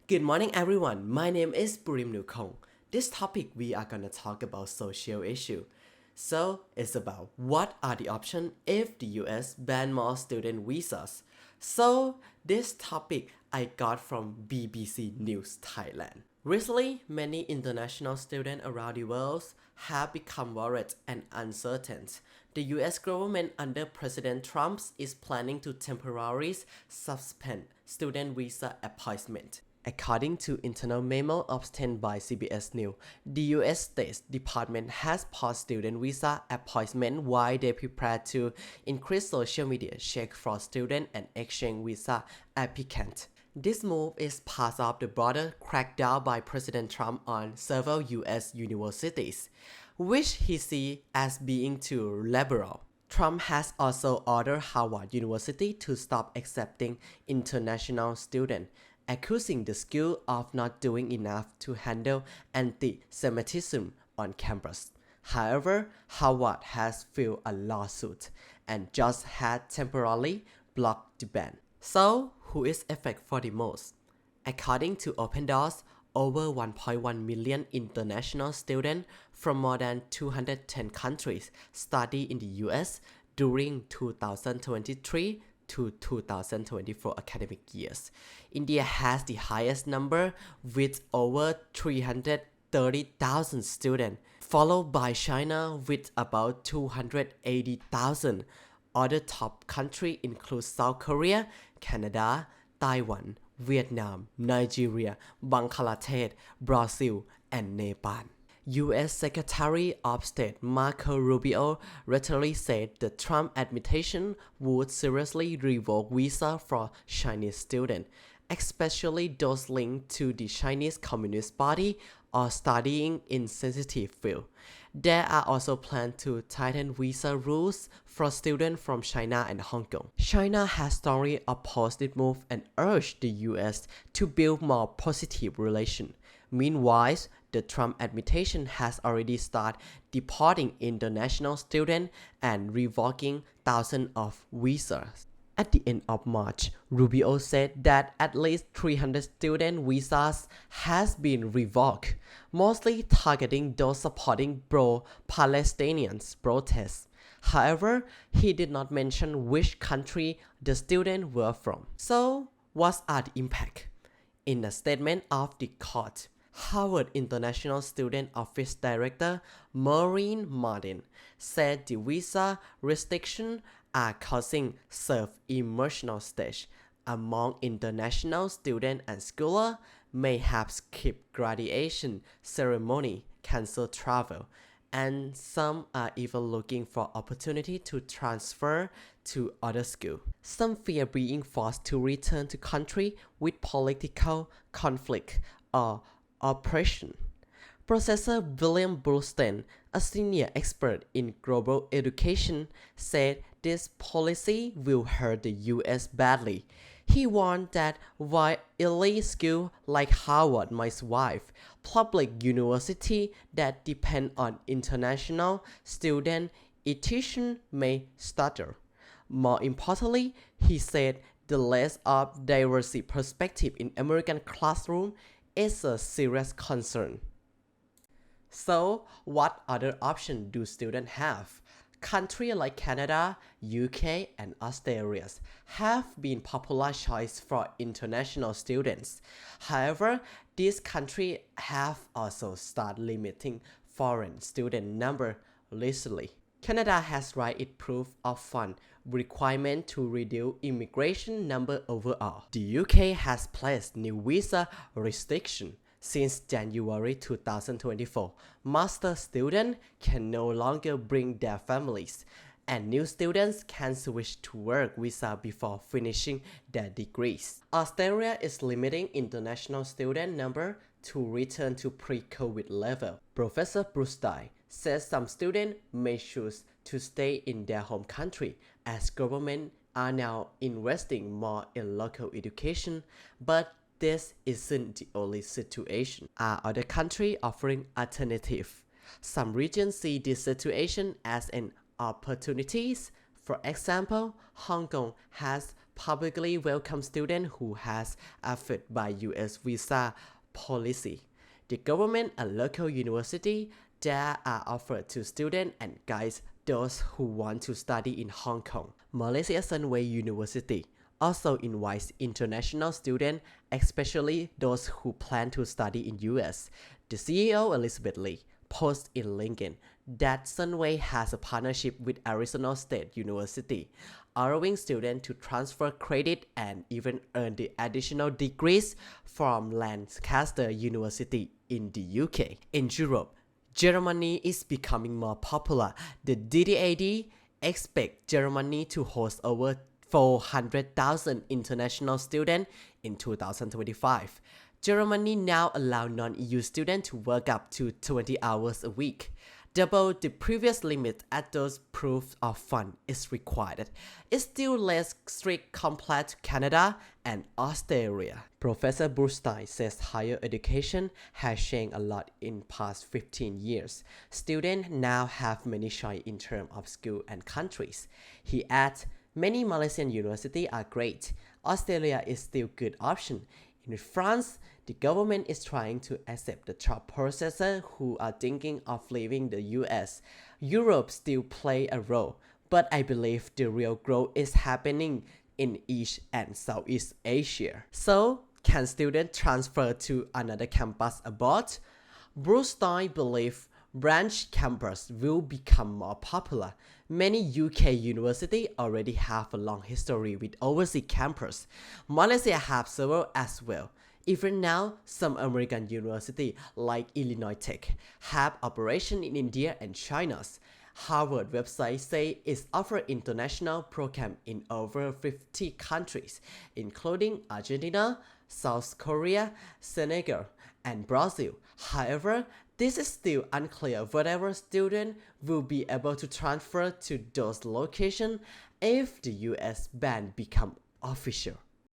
Good morning, everyone. My name is Purim Nukong. This topic we are gonna talk about social issue. So it's about what are the options if the US ban more student visas. So this topic I got from BBC News Thailand. Recently, many international students around the world have become worried and uncertain. The US government under President Trump is planning to temporarily suspend student visa appointment. According to internal memo obtained by CBS News, the U.S. State Department has paused student visa appointment while they prepare to increase social media check for student and exchange visa applicants. This move is part of the broader crackdown by President Trump on several U.S. universities, which he sees as being too liberal. Trump has also ordered Harvard University to stop accepting international students, accusing the school of not doing enough to handle anti-Semitism on campus. However, Harvard has filed a lawsuit and just had temporarily blocked the ban. So, who is affected for the most? According to Open Doors, over 1.1 million international students from more than 210 countries study in the US during 2023 to 2024 academic years. India has the highest number with over 330,000 students, followed by China with about 280,000. Other top countries include South Korea, Canada, Taiwan, Vietnam, Nigeria, Bangladesh, Brazil, and Nepal. U.S. Secretary of State Marco Rubio recently said the Trump administration would seriously revoke visa for Chinese students, especially those linked to the Chinese Communist Party or studying in sensitive fields. There are also plans to tighten visa rules for students from China and Hong Kong. China has strongly opposed this move and urged the U.S. to build more positive relations. Meanwhile, the Trump administration has already started deporting international students and revoking thousands of visas. At the end of March, Rubio said that at least 300 student visas has been revoked, mostly targeting those supporting pro-Palestinian protests. However, he did not mention which country the students were from. So, what are the impacts? In a statement of the court, Harvard International Student Office Director Maureen Martin said the visa restrictions are causing self-emotional stage among international students and scholars, may have skipped graduation ceremony, cancel travel, and some are even looking for opportunity to transfer to other schools. Some fear being forced to return to country with political conflict or oppression. Professor William Burstein, a senior expert in global education, said this policy will hurt the U.S. badly. He warned that while elite schools like Harvard might survive, public universities that depend on international student tuition may stutter. More importantly, he said the lack of diverse perspective in American classrooms is a serious concern. So, what other options do students have? Countries like Canada, UK, and Australia have been popular choices for international students. However, these countries have also started limiting foreign student number recently. Canada has raised its proof of fund requirement to reduce immigration number overall. The UK has placed new visa restrictions. Since January 2024, master students can no longer bring their families, and new students can switch to work visa before finishing their degrees. Australia is limiting international student number to return to pre-COVID level. Professor Brustine says some students may choose to stay in their home country as government are now investing more in local education, but this isn't the only situation. Are other countries offering alternatives? Some regions see this situation as an opportunity. For example, Hong Kong has publicly welcome students who has affected by U.S. visa policy. The government and local university there are offered to students and guides those who want to study in Hong Kong. Malaysia Sunway University also invites international students, especially those who plan to study in US. The CEO Elizabeth Lee posts in LinkedIn that Sunway has a partnership with Arizona State University, allowing students to transfer credit and even earn the additional degrees from Lancaster University in the UK. In Europe, Germany is becoming more popular. The DDAD expects Germany to host over 400,000 international students in 2025. Germany now allows non-EU students to work up to 20 hours a week, double the previous limit as those proof of fund is required. It's still less strict compared to Canada and Australia. Professor Burstein says higher education has changed a lot in past 15 years. Students now have many choices in terms of school and countries. He adds, many Malaysian universities are great. Australia is still a good option. In France, the government is trying to accept the top processors who are thinking of leaving the US. Europe still play a role, but I believe the real growth is happening in East and Southeast Asia. So, can students transfer to another campus abroad? Bruce Stein believes branch campus will become more popular. Many UK universities already have a long history with overseas campus. Malaysia have several as well. Even now, some American universities like Illinois Tech have operations in India and China. Harvard website say it offers international programs in over 50 countries, including Argentina, South Korea, Senegal, and Brazil. However, this is still unclear whether students will be able to transfer to those locations if the US ban becomes official.